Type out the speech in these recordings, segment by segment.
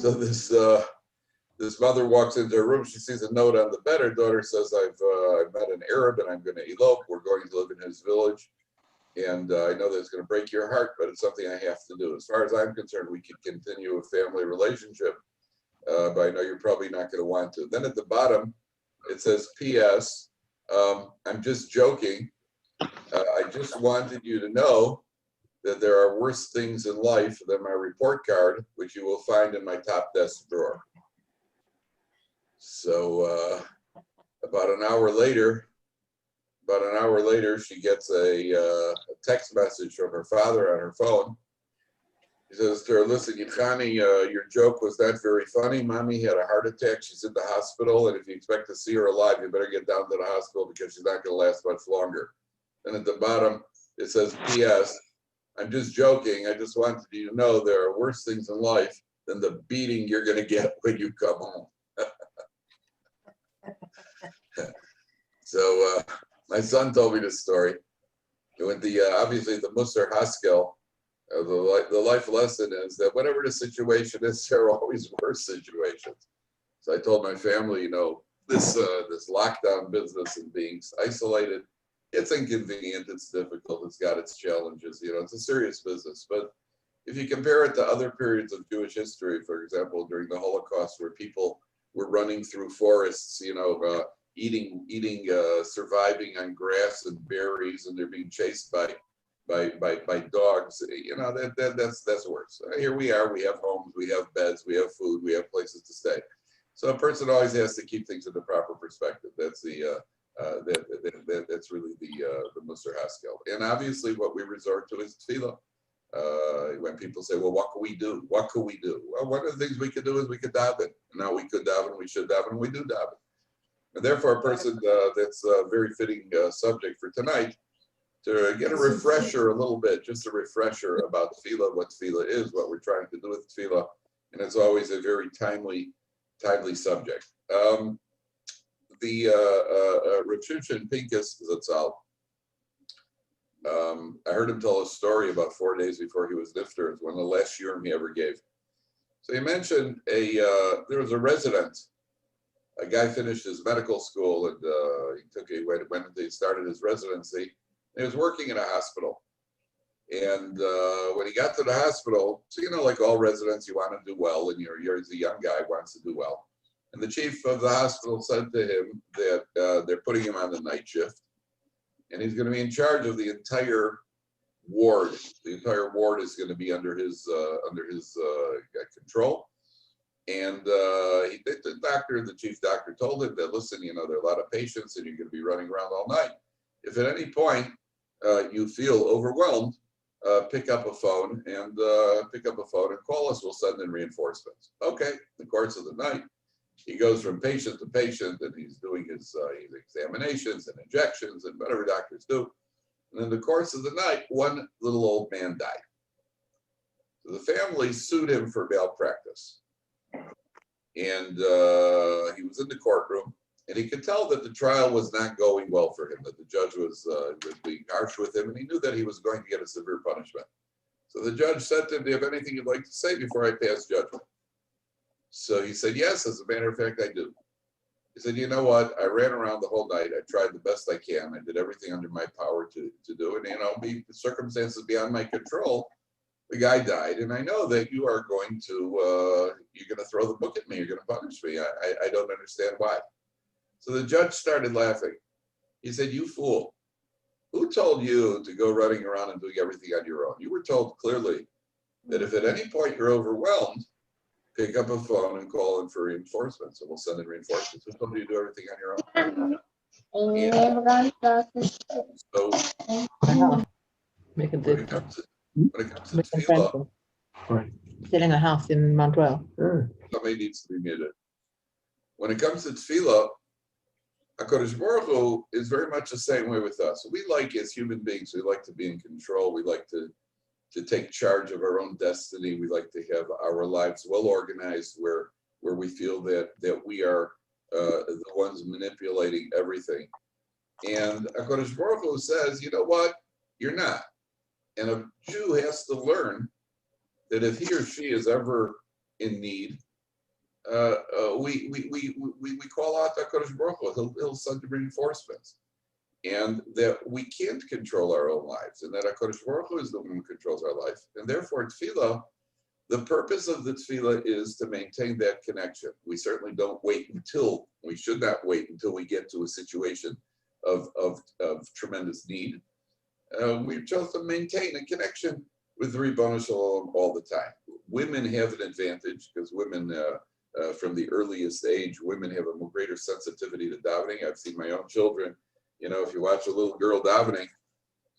So this mother walks into her room. She sees a note on the bed. Her daughter says, I've met an Arab and I'm going to elope. We're going to live in his village. And I know that it's going to break your heart, but it's something I have to do. As far as I'm concerned, we can continue a family relationship, but I know you're probably not going to want to. Then at the bottom, it says, P.S. I'm just joking. I just wanted you to know that there are worse things in life than my report card, which you will find in my top desk drawer. So about an hour later, she gets a text message from her father on her phone. He says to her, listen, Yitzchani, your joke was not very funny. Mommy had a heart attack. She's in the hospital. And if you expect to see her alive, you better get down to the hospital because she's not going to last much longer. And at the bottom, it says, P.S. I'm just joking. I just wanted you to know there are worse things in life than the beating you're going to get when you come home. So my son told me this story. With obviously the Musar Haskel, the life lesson is that whatever the situation is, there are always worse situations. So I told my family, this lockdown business and being isolated, it's inconvenient, it's difficult, it's got its challenges, it's a serious business. But if you compare it to other periods of Jewish history, for example, during the Holocaust, where people were running through forests, eating, surviving on grass and berries, and they're being chased by dogs, that's worse. Here we are, we have homes, we have beds, we have food, we have places to stay. So a person always has to keep things in the proper perspective. That's that's really the Musar Haskel. And obviously what we resort to is tefillah. When people say, well, what can we do? What could we do? Well, one of the things we could do is we could daven. Now we could daven, we should daven, we do daven. And therefore a person that's a very fitting subject for tonight, to get a refresher a little bit, just a refresher about tefillah, what tefillah is, what we're trying to do with tefillah. And it's always a very timely subject. The Rav Shimshon Pincus Zatzal, I heard him tell a story about 4 days before he was nifter. It's one of the last shiurim he ever gave. So he mentioned there was a resident. A guy finished his medical school and he started his residency. He was working in a hospital. And when he got to the hospital, so like all residents, you want to do well, and you're as a young guy wants to do well. And the chief of the hospital said to him that they're putting him on the night shift, and he's going to be in charge of the entire ward. The entire ward is going to be under his control. And the chief doctor told him that, listen, there are a lot of patients, and you're going to be running around all night. If at any point you feel overwhelmed, pick up a phone and call us. We'll send in reinforcements. Okay. In the course of the night, he goes from patient to patient, and he's doing his examinations and injections and whatever doctors do. And in the course of the night, one little old man died. So the family sued him for malpractice. And he was in the courtroom, and he could tell that the trial was not going well for him, that the judge was being harsh with him, and he knew that he was going to get a severe punishment. So the judge said to him, do you have anything you'd like to say before I pass judgment? So he said, yes, as a matter of fact, I do. He said, you know what? I ran around the whole night. I tried the best I can. I did everything under my power to do it. The circumstances beyond my control. The guy died, and I know that you are going to, you're going to throw the book at me. You're going to punish me. I don't understand why. So the judge started laughing. He said, you fool. Who told you to go running around and doing everything on your own? You were told clearly that if at any point you're overwhelmed, pick up a phone and call in for reinforcements, and we'll send in reinforcements. Who told you to do everything on your own? So Make a when it difference. comes to tefillah, Still in a house in Montreal. somebody needs to be muted. When it comes to tefillah, HaKadosh Baruch Hu is very much the same way with us. We like, as human beings, we like to be in control. We like to take charge of our own destiny. We like to have our lives well organized, where we feel that we are the ones manipulating everything. And HaKadosh Baruch Hu says, you know what? You're not. And a Jew has to learn that if he or she is ever in need, we call out HaKadosh Baruch Hu. He'll send reinforcements, and that we can't control our own lives, and that HaKadosh Baruch Hu is the one who controls our life, and therefore Tefillah. The purpose of the Tefillah is to maintain that connection. We certainly we should not wait until we get to a situation of tremendous need. We chose to maintain a connection with the Ribono Shalom all the time. Women have an advantage because women, from the earliest age, women have a greater sensitivity to davening. I've seen my own children. If you watch a little girl davening,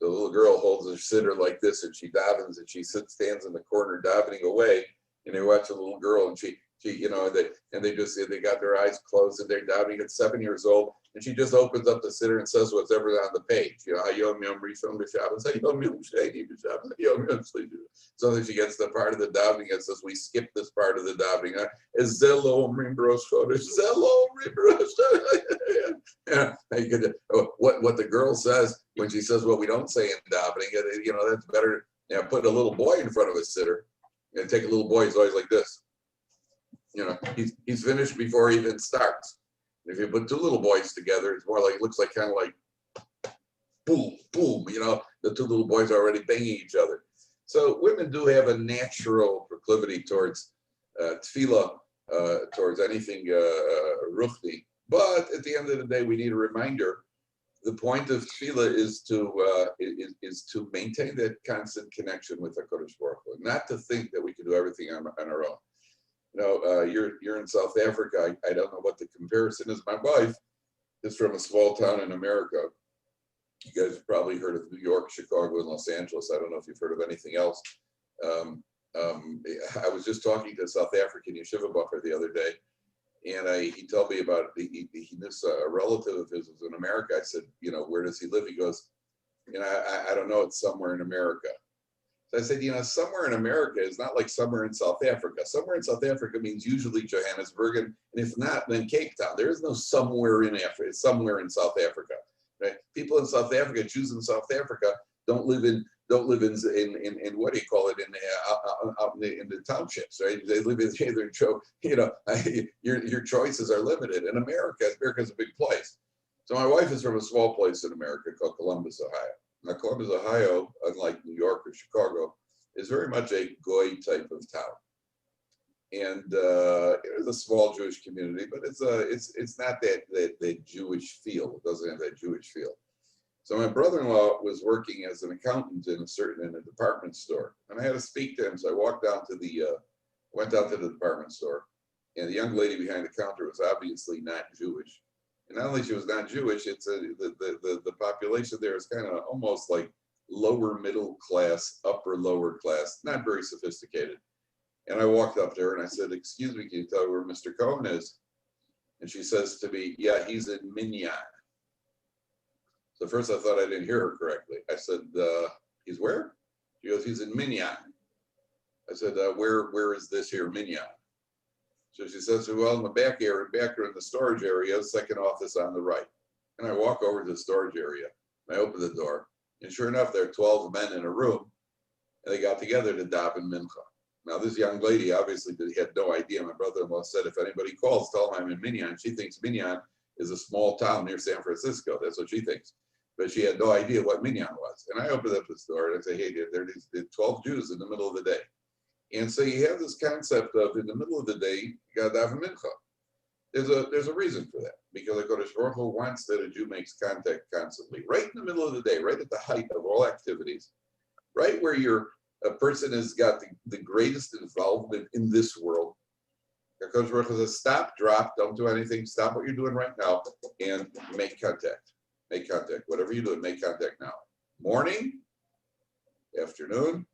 the little girl holds her sitter like this, and she davens, and she stands in the corner davening away. And you watch a little girl, and she they got their eyes closed, and they're davening at 7 years old, and she just opens up the sitter and says whatever on the page. Hayom Yom Rishon B'Shabbos, Hayom Yom Sheni B'Shabbos, Hayom Yom Shlishi. So that she gets the part of the davening and says, we skip this part of the davening. Zelo Omrim B'Rosh Chodesh, Zelo Omrim B'Rosh Chodesh. What the girl says when she says what we don't say in davening, that's better. Put a little boy in front of a sitter and take a little boy. He's always like this. He's finished before he even starts. If you put two little boys together, it's more like, it looks like kind of like boom, boom. The two little boys are already banging each other. So women do have a natural proclivity towards tefillah, towards anything ruchni. But at the end of the day, we need a reminder. The point of tefillah is to maintain that constant connection with HaKadosh Baruch Hu, not to think that we can do everything on our own. You're in South Africa. I don't know what the comparison is. My wife is from a small town in America. You guys have probably heard of New York, Chicago, and Los Angeles. I don't know if you've heard of anything else. I was just talking to a South African yeshiva bacher the other day, and he told me about he knew a relative of his was in America. I said, where does he live? He goes, I don't know. It's somewhere in America. So I said, somewhere in America is not like somewhere in South Africa. Somewhere in South Africa means usually Johannesburg, and if not, then Cape Town. There is no somewhere in Africa. It's somewhere in South Africa. Right? People in South Africa, Jews in South Africa, don't live in what do you call it, in the townships, right? They live in your choices are limited. In America's a big place. So my wife is from a small place in America called Columbus, Ohio. Now, Columbus, Ohio, unlike New York or Chicago, is very much a goy type of town, and it's a small Jewish community, but it's not that Jewish feel. It doesn't have that Jewish feel. So my brother-in-law was working as an accountant in a department store, and I had to speak to him. So I went down to the department store, and the young lady behind the counter was obviously not Jewish. And not only she was not Jewish, it's the population there is kind of almost like lower middle class, upper lower class, not very sophisticated. And I walked up to her and I said, "Excuse me, can you tell me where Mr. Cohen is?" And she says to me, "Yeah, he's in Minyan." So first I thought I didn't hear her correctly. I said, "He's where?" She goes, "He's in Minyan." I said, "Where is this here Minyan?" So she says, "Well, in the back in the storage area, second office on the right." And I walk over to the storage area, and I open the door, and sure enough, there are 12 men in a room, and they got together to daven mincha. Now, this young lady obviously had no idea. My brother-in-law said, "If anybody calls, tell them I'm in Minyan." She thinks Minyan is a small town near San Francisco. That's what she thinks. But she had no idea what Minyan was. And I opened up the store, and I say, "Hey, there are 12 Jews in the middle of the day." And so you have this concept of in the middle of the day, you got to daven mincha. There's a reason for that, because the HaKadosh Baruch Hu wants that a Jew makes contact constantly, right in the middle of the day, right at the height of all activities, right where a person has got the greatest involvement in this world. The HaKadosh Baruch Hu says, "Stop, drop, don't do anything, stop what you're doing right now, and make contact. Make contact. Whatever you're doing, make contact now. Morning, afternoon,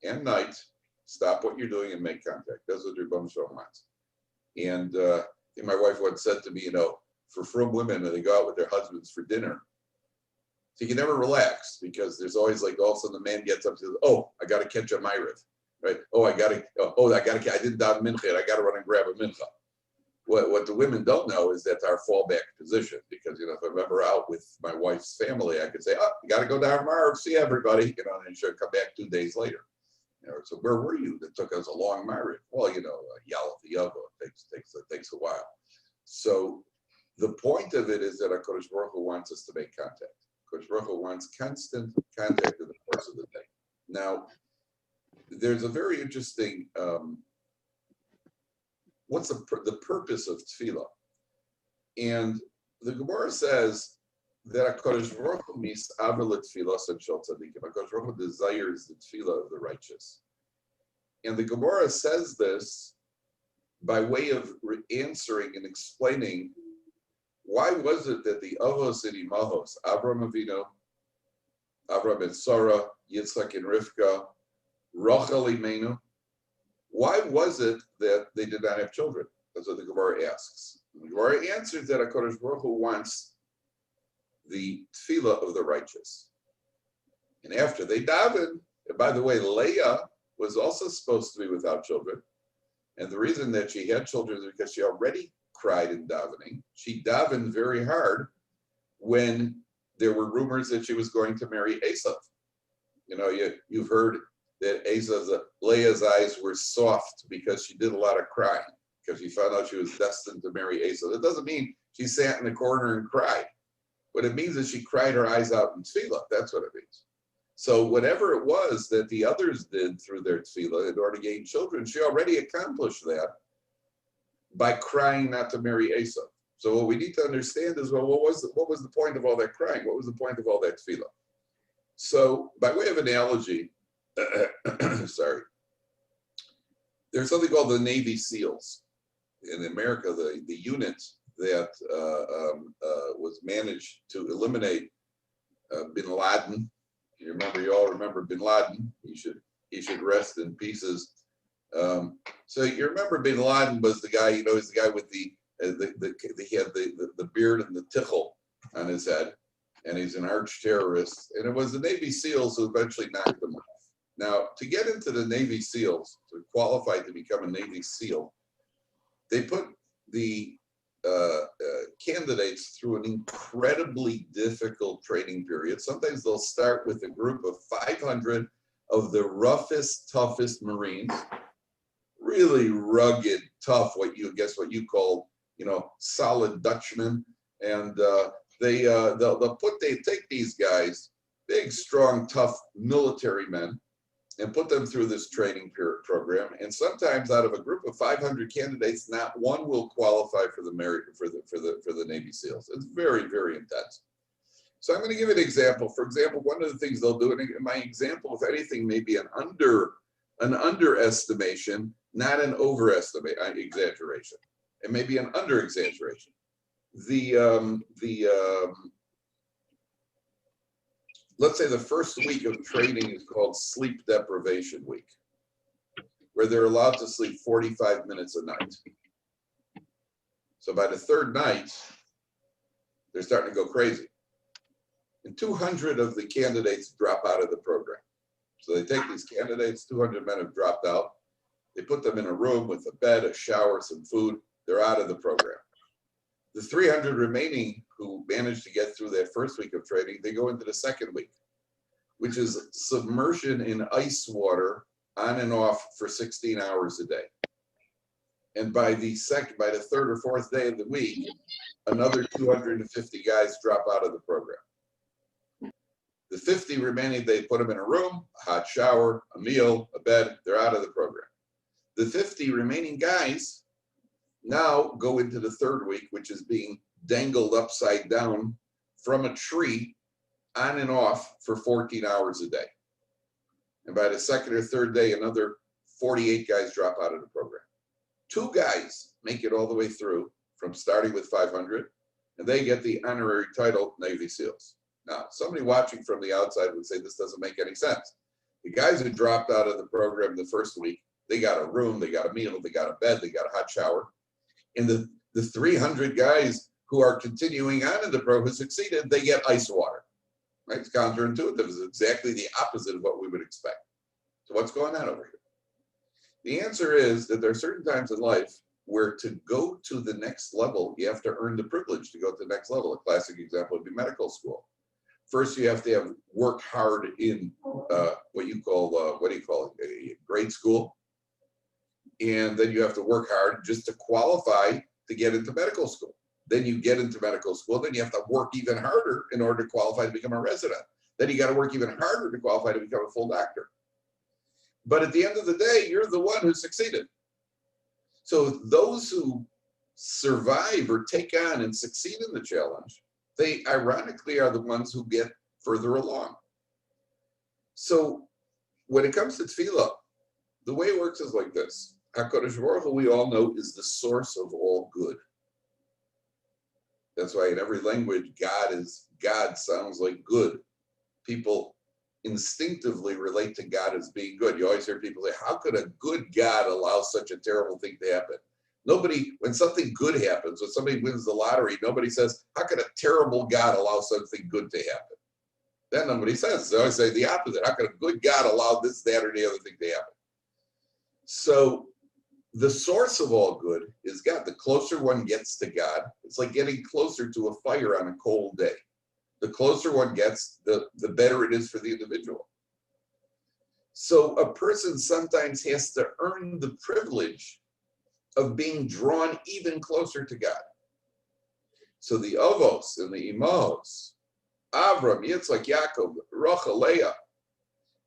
and night. Stop what you're doing and make contact." That's what your Ribono Shalom wants. And my wife once said to me, for frum women, when they go out with their husbands for dinner, so you can never relax, because there's always like all of a sudden the man gets up and says, "Oh, I got to catch a ma'ariv," right? I didn't daven mincha yet. I got to run and grab a mincha. What the women don't know is that's our fallback position, because if I'm ever out with my wife's family, I could say, "Oh, you got to go down tomorrow, see everybody," and she'll come back 2 days later. So where were you? That took us a long marriage. Well, Yalef Yavo, it takes a while. So the point of it is that HaKadosh Baruch Hu wants us to make contact. HaKadosh Baruch Hu wants constant contact in the course of the day. Now, there's a very interesting, what's the purpose of tefillah? And the Gemara says that HaKadosh Baruch Hu mis'aver l'tefillah shel tzaddikim. HaKadosh Baruch Hu desires the tefillah of the righteous. And the Gemara says this by way of answering and explaining why was it that the Avos and Imahos, Abraham Avinu, Abraham and Sarah, Yitzchak and Rivka, Rachel Imenu, why was it that they did not have children? That's what the Gemara asks. The Gemara answers that HaKadosh Baruch Hu wants the tefillah of the righteous. And after they daven, and by the way, Leah was also supposed to be without children. And the reason that she had children is because she already cried in davening. She davened very hard when there were rumors that she was going to marry Esav. You've heard that Leah's eyes were soft because she did a lot of crying, because she found out she was destined to marry Esav. It doesn't mean she sat in the corner and cried. What it means is she cried her eyes out in tefillah. That's what it means. So whatever it was that the others did through their tefillah in order to gain children, she already accomplished that by crying not to marry Esav. So what we need to understand is, well, what was the point of all that crying? What was the point of all that tefillah? So by way of analogy, sorry, there's something called the Navy SEALs. In America, the unit that was managed to eliminate bin Laden. You all remember bin Laden. He should rest in pieces. So you remember bin Laden was the guy, he's the guy with he had the beard and the tichel on his head, and he's an arch terrorist. And it was the Navy SEALs who eventually knocked him off. Now, to get into the Navy SEALs, to qualify to become a Navy SEAL, they put the candidates through an incredibly difficult training period. Sometimes they'll start with a group of 500 of the roughest, toughest Marines, really rugged, tough, what you call, solid Dutchmen, and they take these guys, big, strong, tough military men, and put them through this training program. And sometimes out of a group of 500 candidates, not one will qualify for the Navy SEALs. It's very, very intense. So I'm going to give an example. For example, one of the things they'll do, and my example, if anything, may be an underestimation, not an exaggeration. It may be an under-exaggeration. Let's say the first week of training is called sleep deprivation week, where they're allowed to sleep 45 minutes a night. So by the third night, they're starting to go crazy. And 200 of the candidates drop out of the program. So they take these candidates, 200 men have dropped out. They put them in a room with a bed, a shower, some food. They're out of the program. The 300 remaining who managed to get through that first week of training, they go into the second week, which is submersion in ice water on and off for 16 hours a day. And by the third or fourth day of the week, another 250 guys drop out of the program. The 50 remaining, they put them in a room, a hot shower, a meal, a bed, they're out of the program. The 50 remaining guys now go into the third week, which is being dangled upside down from a tree on and off for 14 hours a day. And by the second or third day, another 48 guys drop out of the program. 2 guys make it all the way through from starting with 500, and they get the honorary title Navy SEALs. Now, somebody watching from the outside would say this doesn't make any sense. The guys who dropped out of the program the first week, they got a room, they got a meal, they got a bed, they got a hot shower. And the 300 guys who are continuing on in the program who succeeded, they get ice water. Right? It's counterintuitive. It's exactly the opposite of what we would expect. So what's going on over here? The answer is that there are certain times in life where to go to the next level, you have to earn the privilege to go to the next level. A classic example would be medical school. First, you have to work hard in what you call grade school. And then you have to work hard just to qualify to get into medical school. Then you get into medical school, then you have to work even harder in order to qualify to become a resident. Then you got to work even harder to qualify to become a full doctor. But at the end of the day, you're the one who succeeded. So those who survive or take on and succeed in the challenge, they ironically are the ones who get further along. So when it comes to tefillah, the way it works is like this. HaKadosh Baruch Hu, we all know, is the source of all good. That's why in every language, God sounds like good. People instinctively relate to God as being good. You always hear people say, how could a good God allow such a terrible thing to happen? Nobody, when something good happens, when somebody wins the lottery, nobody says, how could a terrible God allow something good to happen? That nobody says. They always say the opposite. How could a good God allow this, that, or the other thing to happen? So the source of all good is God. The closer one gets to God, it's like getting closer to a fire on a cold day. The closer one gets, the better it is for the individual. So a person sometimes has to earn the privilege of being drawn even closer to God. So the Avos and the Imahos, Avram, Yitzchak, Yaakov, Rachel, Leah,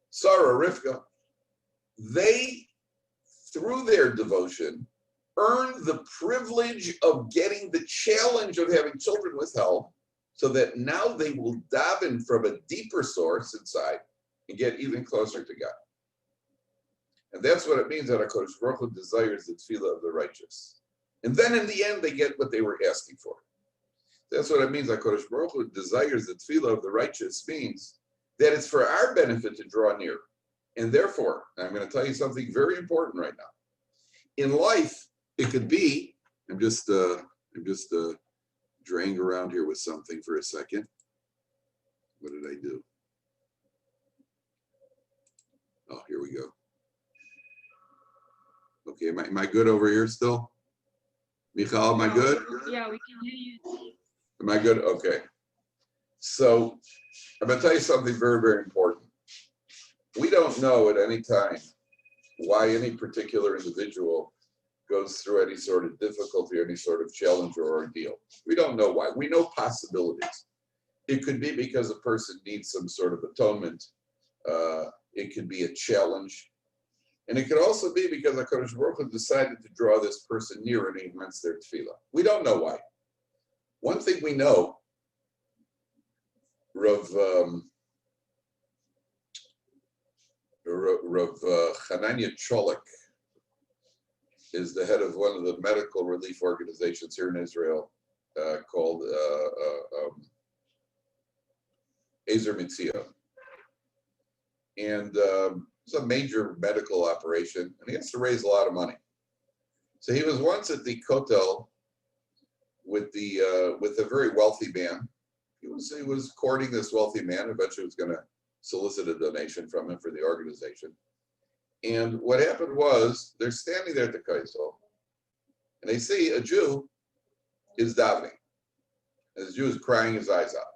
Sarah, Rivka, they, through their devotion, earned the privilege of getting the challenge of having children withheld, so that now they will daven from a deeper source inside and get even closer to God. And that's what it means that HaKadosh Baruch Hu desires the tefillah of the righteous. And then in the end, they get what they were asking for. That's what it means that HaKadosh Baruch Hu desires the tefillah of the righteous, means that it's for our benefit to draw near. And therefore, I'm going to tell you something very important right now. In life, it could be, I'm just draying around here with something for a second. What did I do? Oh, here we go. Okay, am I good over here still? Michal, am I good? Yeah, we can hear you. Am I good? Okay. So I'm going to tell you something very, very important. We don't know at any time why any particular individual goes through any sort of difficulty, any sort of challenge or ordeal. We don't know why. We know possibilities. It could be because a person needs some sort of atonement. It could be a challenge. And it could also be because HaKadosh Baruch Hu decided to draw this person near and he wants their tefillah. We don't know why. One thing we know, Rav Hanania Cholik is the head of one of the medical relief organizations here in Israel called Ezer Mitzia. And it's a major medical operation, and he has to raise a lot of money. So he was once at the Kotel with a very wealthy man. He was courting this wealthy man. Eventually, was going to solicit a donation from him for the organization. And what happened was, they're standing there at the Kotel, and they see a Jew is davening. And the Jew is crying his eyes out.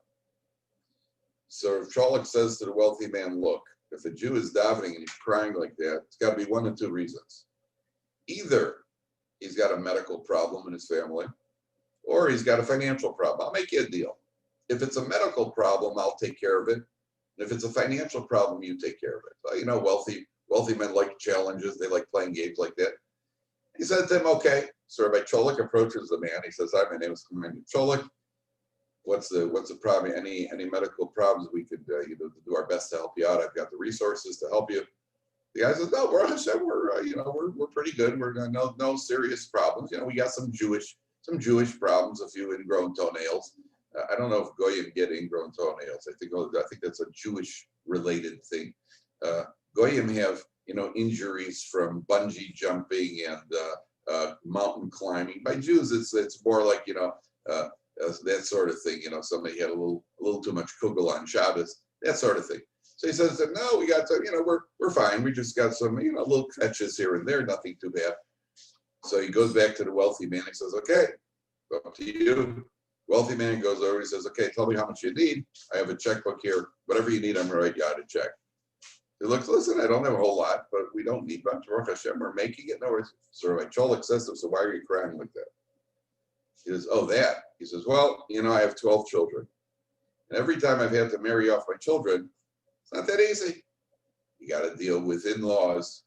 So Cholik says to the wealthy man, look, if a Jew is davening and he's crying like that, it's got to be one of two reasons. Either he's got a medical problem in his family, or he's got a financial problem. I'll make you a deal. If it's a medical problem, I'll take care of it. And if it's a financial problem, you take care of it. So, you know, wealthy men like challenges. They like playing games like that. He said to him, okay. So Rabbi Cholik approaches the man. He says, hi, my name is Cholik. What's the problem? Any medical problems we could do our best to help you out? I've got the resources to help you. The guy says, no, we're Hashem, we're pretty good. We're no serious problems. You know, we got some Jewish problems, a few ingrown toenails. I don't know if Goyim get ingrown toenails. I think that's a Jewish related thing. Goyim have injuries from bungee jumping and mountain climbing. By Jews, it's more like that sort of thing. Somebody had a little too much kugel on Shabbos, that sort of thing. So he says that no, we got to, we're fine. We just got some little catches here and there, nothing too bad. So he goes back to the wealthy man. He says, okay, up to you. Wealthy man goes over. He says, okay, tell me how much you need. I have a checkbook here. Whatever you need, I'm going to write you out a check. He looks, listen, I don't have a whole lot, but we don't need much. Baruch Hashem, we're making it. No, it's sort of like Joel excessive, so why are you crying like that? He says, oh, that. He says, well, I have 12 children. And every time I've had to marry off my children, it's not that easy. You got to deal with in-laws,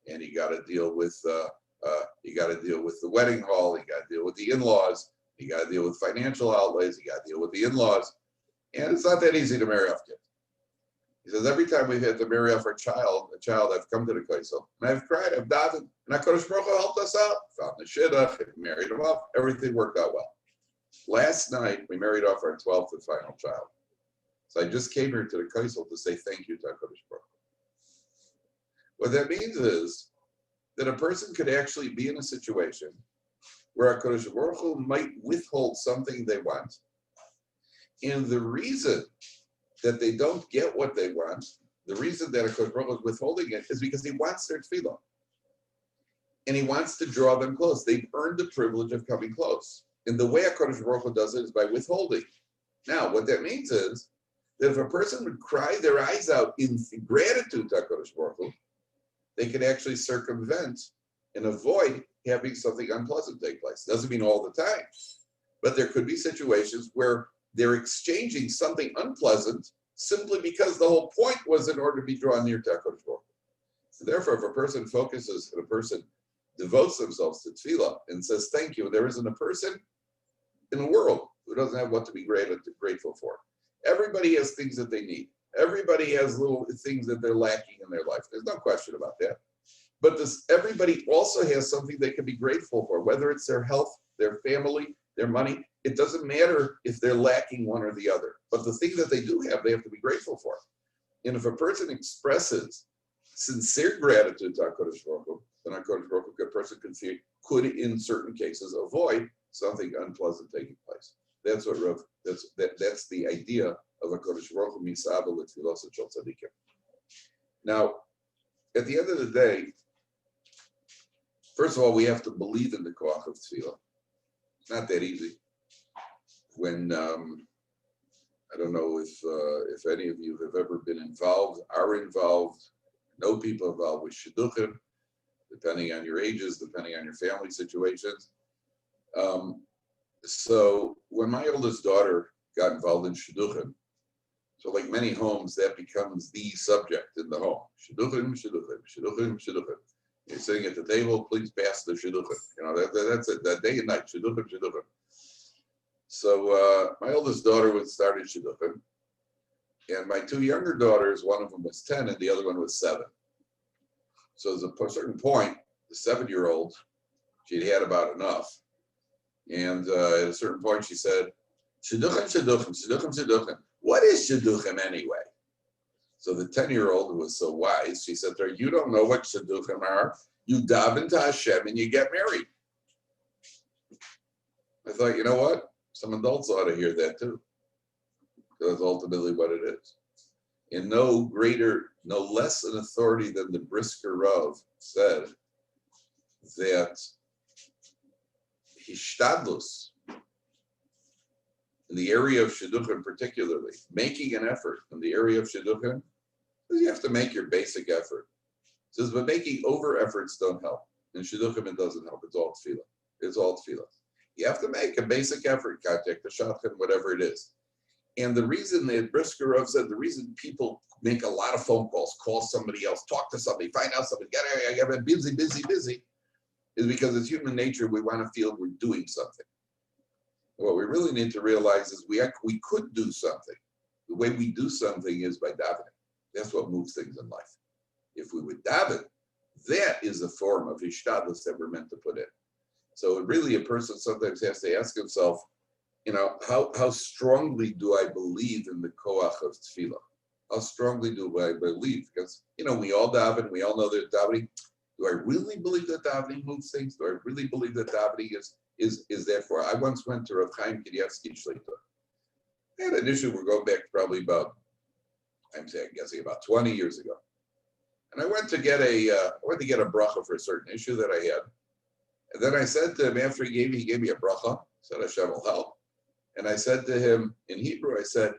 and you got to deal with the wedding hall. You got to deal with the in-laws. You got to deal with financial outlays. You got to deal with the in-laws, and it's not that easy to marry off kids. He says every time we've had to marry off a child, I've come to the Kaisel, and I've cried, I've davened, and HaKadosh Baruch Hu helped us out. Found the shidduch, married him off. Everything worked out well. Last night we married off our 12th and final child. So I just came here to the Kaisel to say thank you to HaKadosh Baruch Hu. What that means is that a person could actually be in a situation where HaKadosh Baruch Hu might withhold something they want. And the reason that they don't get what they want, the reason that HaKadosh Baruch Hu is withholding it is because he wants their tefillah. And he wants to draw them close. They've earned the privilege of coming close. And the way HaKadosh Baruch Hu does it is by withholding. Now, what that means is that if a person would cry their eyes out in gratitude to HaKadosh Baruch Hu, they can actually circumvent and avoid having something unpleasant take place. Doesn't mean all the time, but there could be situations where they're exchanging something unpleasant simply because the whole point was in order to be drawn near to HaKadosh Baruch Hu. So therefore, if a person focuses and a person devotes themselves to tefillah and says thank you, there isn't a person in the world who doesn't have what to be grateful for. Everybody has things that they need. Everybody has little things that they're lacking in their life. There's no question about that. But everybody also has something they can be grateful for, whether it's their health, their family, their money. It doesn't matter if they're lacking one or the other. But the thing that they do have, they have to be grateful for. And if a person expresses sincere gratitude to HaKadosh Baruch Hu, then HaKadosh Baruch Hu, a person could in certain cases avoid something unpleasant taking place. That's what that's the idea of HaKadosh Baruch Hu misava l'tfilos shel tzadikim. Now, at the end of the day, first of all, we have to believe in the koach of tefillah. It's not that easy. When I don't know if any of you have ever been involved, are involved, know people involved with shidduchim, depending on your ages, depending on your family situations. So when my oldest daughter got involved in shidduchim, so like many homes, that becomes the subject in the home. Shidduchim, shidduchim, shidduchim, shidduchim. You're sitting at the table, please pass the shidduchim. That's it, that day and night, shidduchim, shidduchim. So my oldest daughter started shidduchim, and my two younger daughters, one of them was 10 and the other one was 7. So at a certain point, the 7-year-old, she'd had about enough. And at a certain point, she said, shidduchim, shidduchim, shidduchim, shidduchim. What is shidduchim anyway? So the 10-year-old, who was so wise, she said to her, you don't know what shidduchim are. You daven to Hashem and you get married. I thought, you know what? Some adults ought to hear that too. That's ultimately what it is. And no less an authority than the Brisker Rav said that hishtadlus, in the area of shidduchim particularly, making an effort in the area of shidduchim, you have to make your basic effort. It says, but making over efforts don't help. In shidduchim, it doesn't help. It's all tefillah. It's all tefillah. You have to make a basic effort, contact the shadchan, whatever it is. And the reason that Brisker Rav said, the reason people make a lot of phone calls, call somebody else, talk to somebody, find out something, get busy, is because it's human nature. We want to feel we're doing something. What we really need to realize is we could do something. The way we do something is by davening. That's what moves things in life. If we would daven, that is the form of hishtadlus that we're meant to put in. So really a person sometimes has to ask himself, how strongly do I believe in the koach of tefillah? How strongly do I believe? Because, we all daven, we all know that davening. Do I really believe that davening moves things? Do I really believe that davening is therefore? I once went to Rav Chaim Kanievsky Shlita. I had an issue, we're going back probably about 20 years ago. And I went to get a bracha for a certain issue that I had. And then I said to him, after he gave me a bracha, said Hashem will help. And I said to him in Hebrew, I said,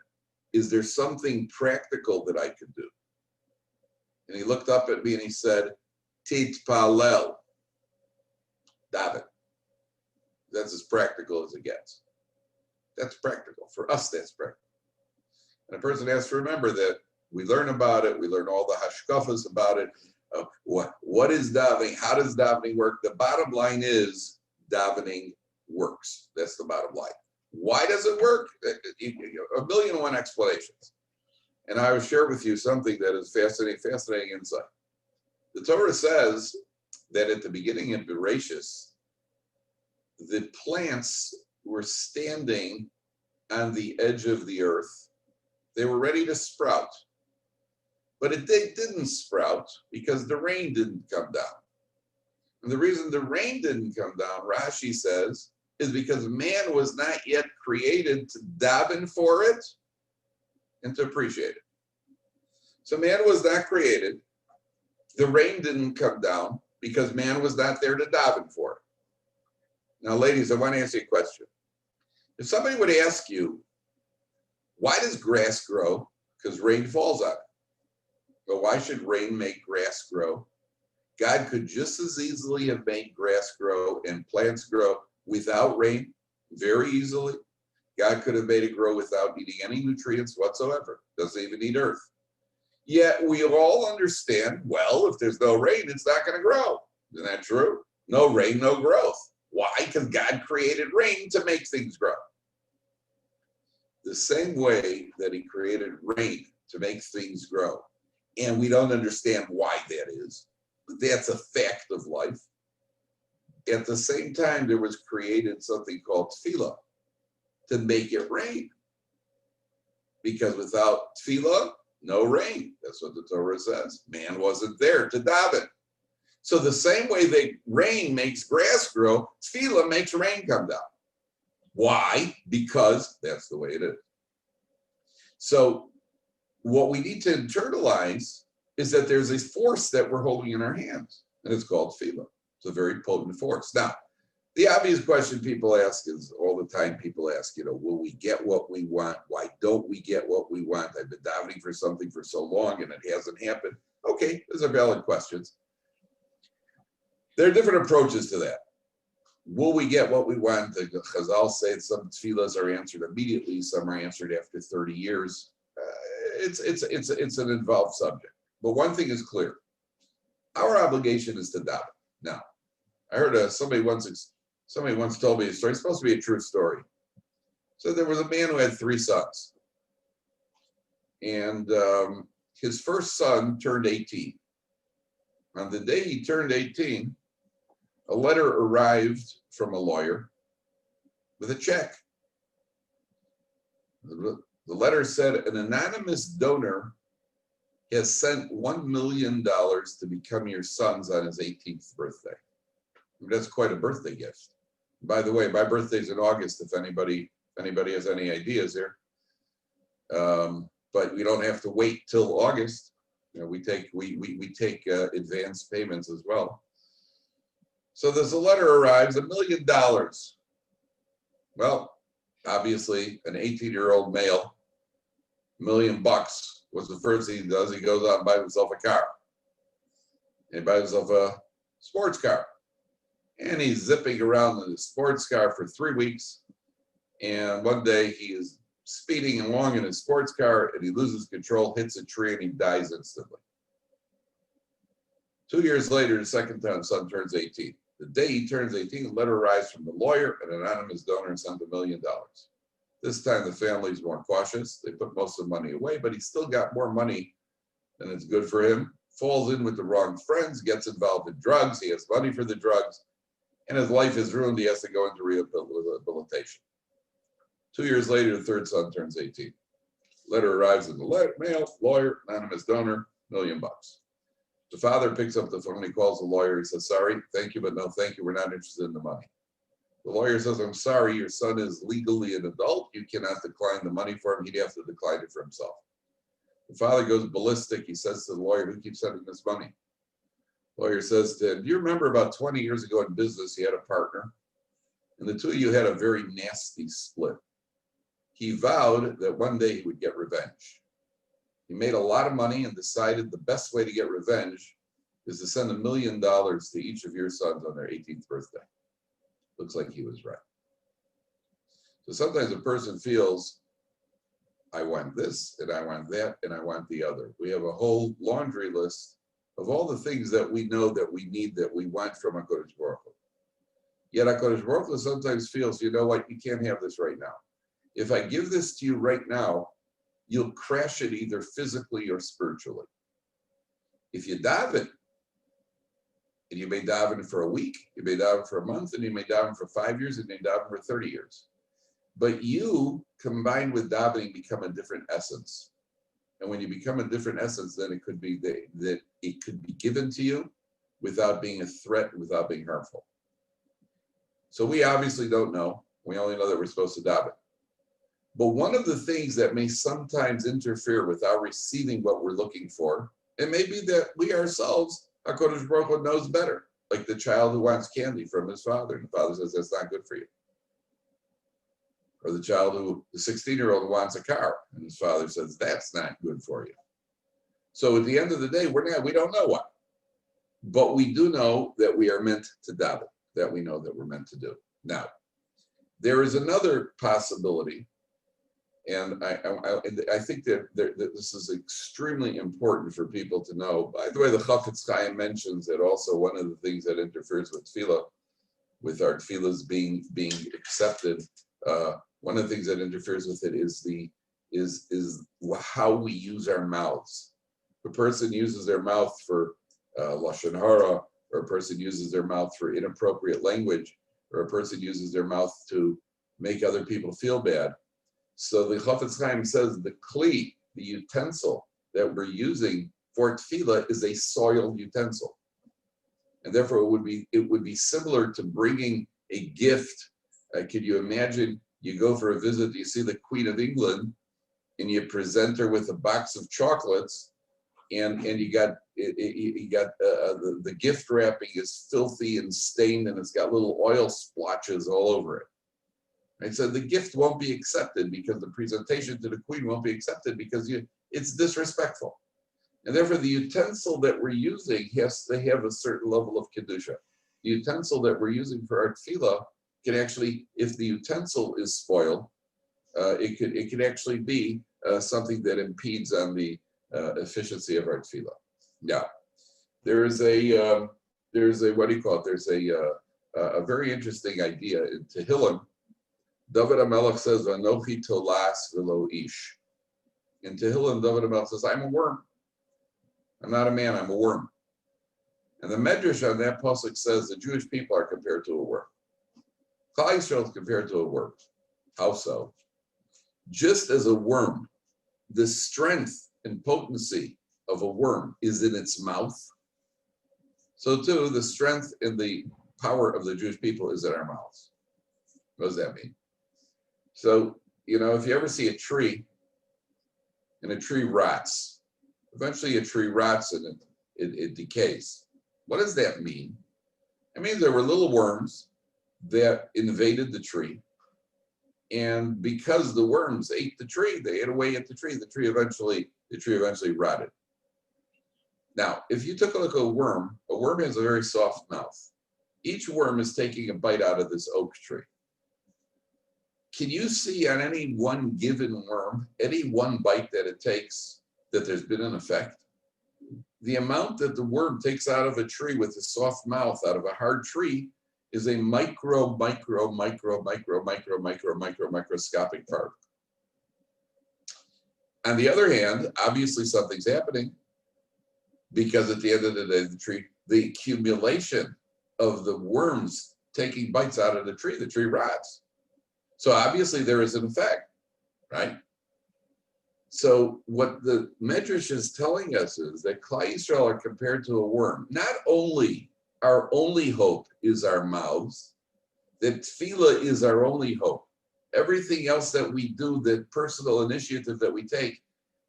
is there something practical that I could do? And he looked up at me and he said, Titpalel, David. That's as practical as it gets. That's practical. For us, that's practical. And a person has to remember that we learn about it. We learn all the hashkafas about it. What is davening? How does davening work? The bottom line is davening works. That's the bottom line. Why does it work? A million and one explanations. And I will share with you something that is fascinating insight. The Torah says that at the beginning of Bereshis, the plants were standing on the edge of the earth. They were ready to sprout. But they didn't sprout because the rain didn't come down. And the reason the rain didn't come down, Rashi says, is because man was not yet created to daven for it and to appreciate it. So man was not created. The rain didn't come down because man was not there to daven for it. Now, ladies, I want to ask you a question. If somebody would ask you, why does grass grow? Because rain falls on it. But why should rain make grass grow? God could just as easily have made grass grow and plants grow without rain, very easily. God could have made it grow without needing any nutrients whatsoever. Doesn't even need earth. Yet we all understand, well, if there's no rain, it's not going to grow. Isn't that true? No rain, no growth. Why? Because God created rain to make things grow. The same way that he created rain to make things grow. And we don't understand why that is, but that's a fact of life. At the same time, there was created something called Tefillah to make it rain. Because without Tefillah, no rain. That's what the Torah says. Man wasn't there to daven. So the same way that rain makes grass grow, Tefillah makes rain come down. Why? Because that's the way it is. So what we need to internalize is that there's a force that we're holding in our hands, and it's called Tefillah. It's a very potent force. Now, the obvious question people ask is, all the time people ask, will we get what we want? Why don't we get what we want? I've been davening for something for so long and it hasn't happened. Okay, those are valid questions. There are different approaches to that. Will we get what we want? The Chazal say some tefillahs are answered immediately, some are answered after 30 years. It's an involved subject. But one thing is clear. Our obligation is to daven. Now, I heard somebody once told me a story. It's supposed to be a true story. So there was a man who had 3 sons. And his first son turned 18. On the day he turned 18, a letter arrived from a lawyer with a check. The letter said an anonymous donor has sent $1 million to become your sons on his 18th birthday. I mean, that's quite a birthday gift. By the way, my birthday's in August, if anybody has any ideas here. But we don't have to wait till August. We take advance payments as well. So there's a letter arrives, $1 million. Well, obviously, an 18-year-old male, $1 million. What's the first thing he does? He goes out and buys himself a car. He buys himself a sports car. And he's zipping around in his sports car for 3 weeks. And one day he is speeding along in his sports car and he loses control, hits a tree, and he dies instantly. 2 years later, the second time, son turns 18. The day he turns 18, a letter arrives from the lawyer, an anonymous donor sent $1 million. This time the family's more cautious. They put most of the money away, but he's still got more money than it's good for him. Falls in with the wrong friends, gets involved in drugs. He has money for the drugs, and his life is ruined. He has to go into rehabilitation. 2 years later, the third son turns 18. Letter arrives in the mail, lawyer, anonymous donor, $1 million. The father picks up the phone, he calls the lawyer, he says, sorry, thank you, but no thank you, we're not interested in the money. The lawyer says, I'm sorry, your son is legally an adult, you cannot decline the money for him, he'd have to decline it for himself. The father goes ballistic, he says to the lawyer, who keeps sending this money? The lawyer says to him, do you remember about 20 years ago in business, you had a partner, and the two of you had a very nasty split. He vowed that one day he would get revenge. He made a lot of money and decided the best way to get revenge is to send $1 million to each of your sons on their 18th birthday. Looks like he was right. So sometimes a person feels, I want this, and I want that, and I want the other. We have a whole laundry list of all the things that we know that we need, that we want from HaKadosh Baruch Hu. Yet HaKadosh Baruch Hu sometimes feels, you know what, you can't have this right now. If I give this to you right now, you'll crash it either physically or spiritually. If you daven, and you may daven for a week, you may daven for a month, and you may daven for 5 years, and you may daven for 30 years. But you, combined with davening, become a different essence. And when you become a different essence, then it could be that it could be given to you without being a threat, without being harmful. So we obviously don't know. We only know that we're supposed to daven. But one of the things that may sometimes interfere with our receiving what we're looking for, it may be that we ourselves, HaKadosh Baruch Hu knows better. Like the child who wants candy from his father, and the father says, that's not good for you. Or the child who, the 16-year-old who wants a car, and his father says, that's not good for you. So at the end of the day, we don't know what. But we do know that we are meant to daven, that we know that we're meant to do. Now, there is another possibility, and I think that this is extremely important for people to know. By the way, the Chafetz Chaim mentions that also one of the things that interferes with tefillah, with our tefillahs being accepted, one of the things that interferes with it is how we use our mouths. If a person uses their mouth for lashon hara, or a person uses their mouth for inappropriate language, or a person uses their mouth to make other people feel bad. So the Chafetz Chaim says the kli, the utensil that we're using for tefillah, is a soiled utensil, and therefore it would be similar to bringing a gift. Could you imagine? You go for a visit, you see the Queen of England, and you present her with a box of chocolates, and you got the gift wrapping is filthy and stained, and it's got little oil splotches all over it. Right? So the gift won't be accepted because the presentation to the Queen won't be accepted because it's disrespectful. And therefore the utensil that we're using has to have a certain level of kedusha. The utensil that we're using for our tefillah can actually, if the utensil is spoiled, it could actually be something that impedes on the efficiency of our tefillah. Now, there's a what do you call it? There's a very interesting idea in Tehillim. David HaMelech says, "Anochi tolas v'lo ish." In Tehillim, David HaMelech says, "I'm a worm. I'm not a man. I'm a worm." And the Medrash on that pasuk says the Jewish people are compared to a worm. Klal Yisrael is compared to a worm. How so? Just as a worm, the strength and potency of a worm is in its mouth, so too the strength and the power of the Jewish people is in our mouths. What does that mean? So, if you ever see a tree and a tree rots, eventually a tree rots and it decays. What does that mean? It means there were little worms that invaded the tree, and because the worms ate the tree, they ate away at the tree. The tree eventually rotted. Now, if you took a look at a worm has a very soft mouth. Each worm is taking a bite out of this oak tree. Can you see on any one given worm, any one bite that it takes, that there's been an effect? The amount that the worm takes out of a tree with a soft mouth, out of a hard tree, is a microscopic part. On the other hand, obviously something's happening, because at the end of the day, the accumulation of the worms taking bites out of the tree rots. So obviously there is an effect, right? So what the Medrash is telling us is that Klal Yisrael are compared to a worm. Not only our only hope is our mouths, that tefillah is our only hope. Everything else that we do, the personal initiative that we take,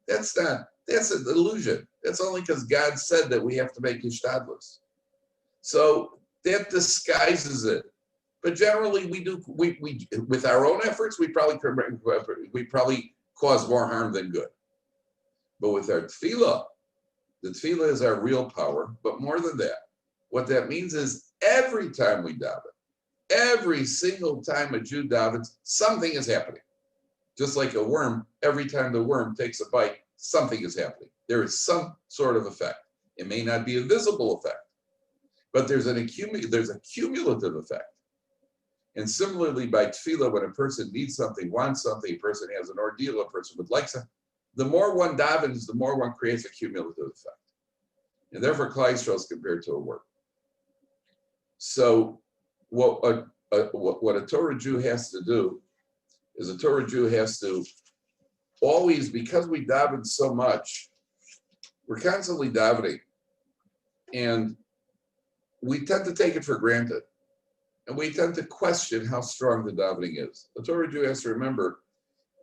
that's an illusion. That's only because God said that we have to make hishtadlus. So that disguises it. But generally we with our own efforts, we probably cause more harm than good. But with our tefillah, the tefillah is our real power, but more than that, what that means is every time we daven, every single time a Jew davens, something is happening. Just like a worm, every time the worm takes a bite, something is happening. There is some sort of effect. It may not be a visible effect, but there's a cumulative effect. And similarly, by tefillah, when a person needs something, wants something, a person has an ordeal, a person would like something, the more one davens, the more one creates a cumulative effect. And therefore, Klal Yisrael is compared to a worm. So what a Torah Jew has to do is a Torah Jew has to always, because we daven so much, we're constantly davening, and we tend to take it for granted. And we tend to question how strong the davening is. The Torah Jew has to remember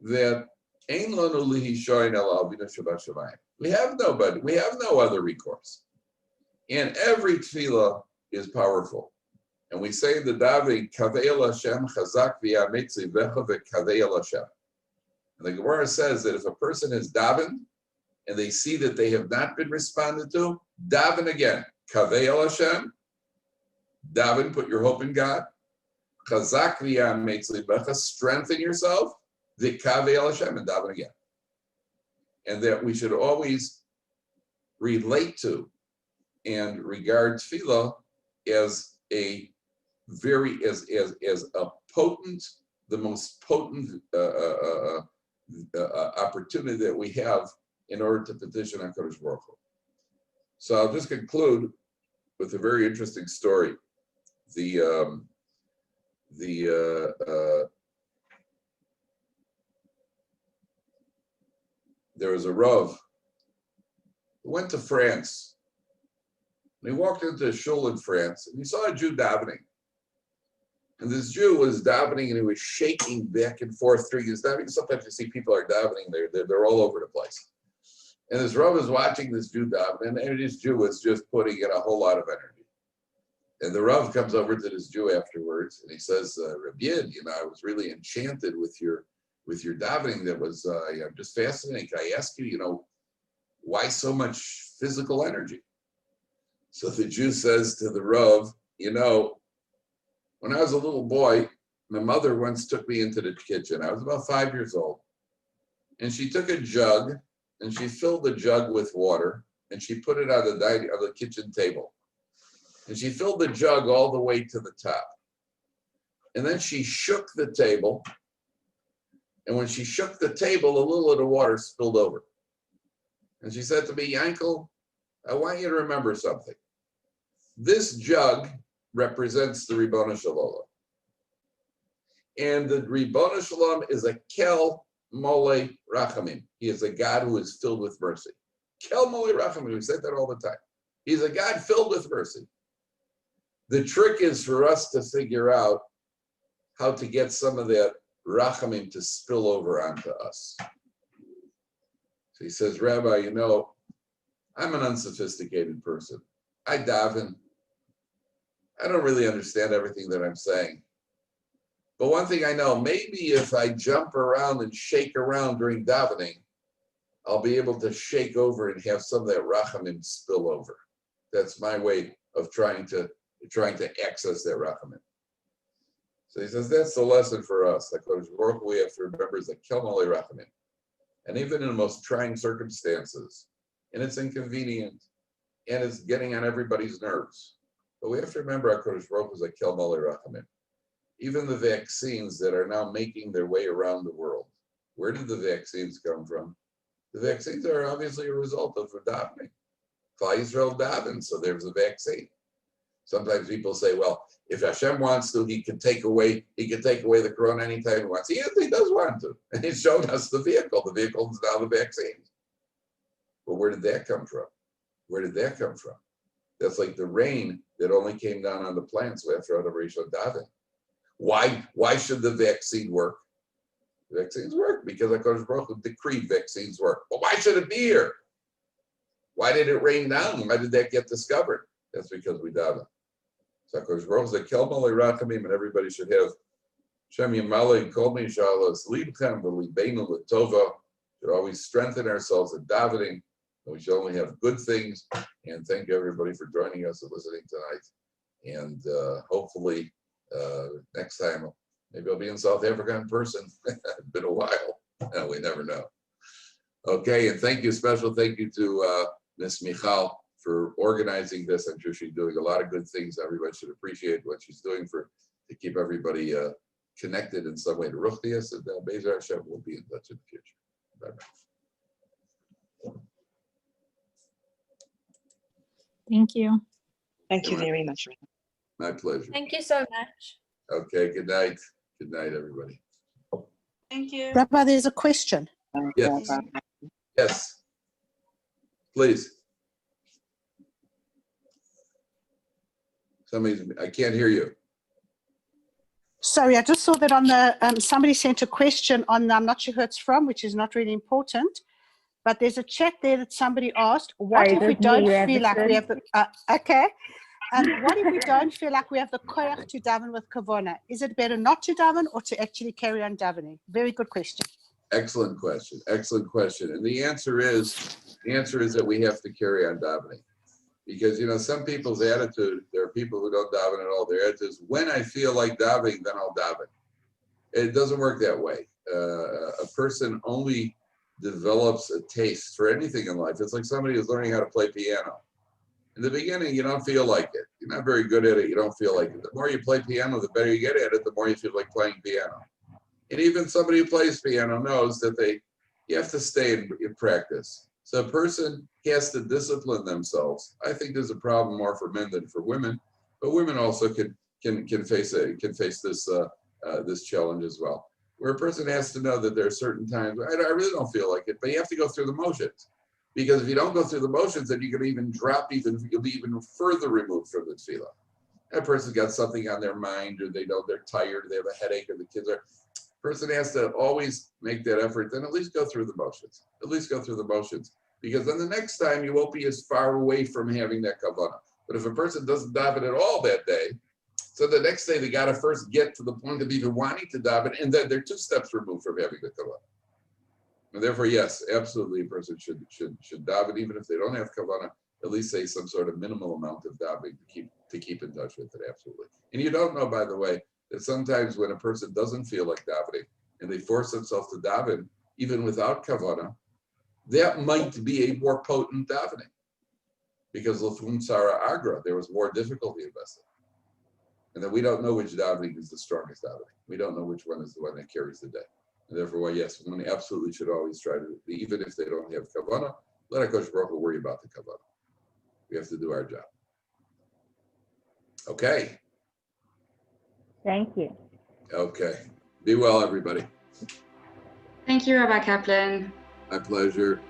that Ein lanu lihishoin el avinu shabbat. We have nobody, we have no other recourse. And every tefillah is powerful. And we say in the davening, Kavei el Hashem chazak v'yametzi vecha v'kavei el Hashem. And the Gemara says that if a person has davened and they see that they have not been responded to, daven again. Kavei el Hashem. Daven, put your hope in God. Chazak v'yametzi vecha, strengthen yourself. V'kavei el Hashem, and daven again. And that we should always relate to and regard tefillah as a very, as a potent, the most potent opportunity that we have in order to petition HaKadosh Baruch Hu. So I'll just conclude with a very interesting story. There was a Rav who went to France. And he walked into a shul in France, and he saw a Jew davening. And this Jew was davening, and he was shaking back and forth during his davening. Sometimes you see people are davening, they're all over the place. And this Rav was watching this Jew davening, and this Jew was just putting in a whole lot of energy. And the Rav comes over to this Jew afterwards, and he says, Rabbi, I was really enchanted with your davening. That was just fascinating. Can I ask you, why so much physical energy? So the Jew says to the Rav, when I was a little boy, my mother once took me into the kitchen. I was about 5 years old. And she took a jug and she filled the jug with water and she put it on the kitchen table. And she filled the jug all the way to the top. And then she shook the table. And when she shook the table, a little of the water spilled over. And she said to me, Yankel, I want you to remember something. This jug represents the Ribono Shel Olam. And the Ribono Shel Olam is a Kel Mole Rachamim. He is a God who is filled with mercy. Kel Mole Rachamim, we say that all the time. He's a God filled with mercy. The trick is for us to figure out how to get some of that Rachamim to spill over onto us. So he says, Rabbi, I'm an unsophisticated person. I daven. I don't really understand everything that I'm saying. But one thing I know, maybe if I jump around and shake around during davening, I'll be able to shake over and have some of that rachamim spill over. That's my way of trying to access that rachamim. So he says, that's the lesson for us. Like what we have to remember is that kel malei rachamim. And even in the most trying circumstances, and it's inconvenient, and it's getting on everybody's nerves. But we have to remember HaKadosh Baruch Hu is a kel malei rachamim. Even the vaccines that are now making their way around the world, where did the vaccines come from? The vaccines are obviously a result of davening. Klal Yisrael daven, so there's a vaccine. Sometimes people say, well, if Hashem wants to, he can take away the corona anytime he wants. He does want to. And he's shown us the vehicle. The vehicle is now the vaccine. But where did that come from? Where did that come from? That's like the rain that only came down on the plants after the Rishon Daven. Why should the vaccine work? The vaccines work because HaKadosh Baruch Hu decreed vaccines work. But why should it be here? Why did it rain down? Why did that get discovered? That's because we daven. So HaKadosh Baruch Hu is a kel malei rachamim, and everybody should have Shem Yamalei Kol Mishalos Libchem V'Libeinu L'Tova. should always strengthen ourselves in davening. We should only have good things. And thank you everybody for joining us and listening tonight. And hopefully next time, maybe I'll be in South Africa in person. It's been a while. We never know. Okay, and thank you, special thank you to Miss Michal for organizing this. I'm sure she's doing a lot of good things. Everybody should appreciate what she's doing to keep everybody connected in some way to Ruchnius, and Be'ezer Hashem will be in touch in the future. Bye-bye. Thank you. Thank you very much. My pleasure. Thank you so much. Okay, good night. Good night, everybody. Thank you. Rabbi, there's a question. Yes. Yes. Please. I can't hear you. Sorry, I just saw that on the, somebody sent a question on, I'm not sure who it's from, which is not really important, but there's a chat there that somebody asked, what if we don't feel like we have the, okay. What if we don't feel like we have the koyach to daven with kavana? Is it better not to daven or to actually carry on davening? Very good question. Excellent question. Excellent question. And the answer is that we have to carry on davening. Because, some people's attitude, there are people who don't daven at all. Their attitude is, when I feel like davening, then I'll daven. It doesn't work that way. A person only develops a taste for anything in life. It's like somebody who's learning how to play piano. In the beginning, you don't feel like it. You're not very good at it. You don't feel like it. The more you play piano, the better you get at it, the more you feel like playing piano. And even somebody who plays piano knows that you have to stay in practice. So a person has to discipline themselves. I think there's a problem more for men than for women, but women also can face this challenge as well. Where a person has to know that there are certain times I really don't feel like it, but you have to go through the motions. Because if you don't go through the motions, then you're going to you'll be even further removed from the tefillah. That person's got something on their mind, or they're tired, or they have a headache, or the kids are. Person has to always make that effort, then at least go through the motions. At least go through the motions. Because then the next time you won't be as far away from having that kavanah. But if a person doesn't daven at all that day, so the next day they got to first get to the point of even wanting to daven, and then they're 2 steps removed from having the kavanah. And therefore, yes, absolutely, a person should daven, even if they don't have kavanah, at least say some sort of minimal amount of davening to keep in touch with it, absolutely. And you don't know, by the way, that sometimes when a person doesn't feel like davening and they force themselves to daven, even without kavanah, that might be a more potent davening. Because l'fum tzara agra, there was more difficulty invested. And then we don't know which davening is the strongest davening. We don't know which one is the one that carries the day. And therefore, well, yes, one absolutely should always try to, even if they don't have kavanah, let HaKadosh Baruch Hu worry about the kavanah. We have to do our job. Okay. Thank you. Okay. Be well, everybody. Thank you, Rabbi Kaplan. My pleasure.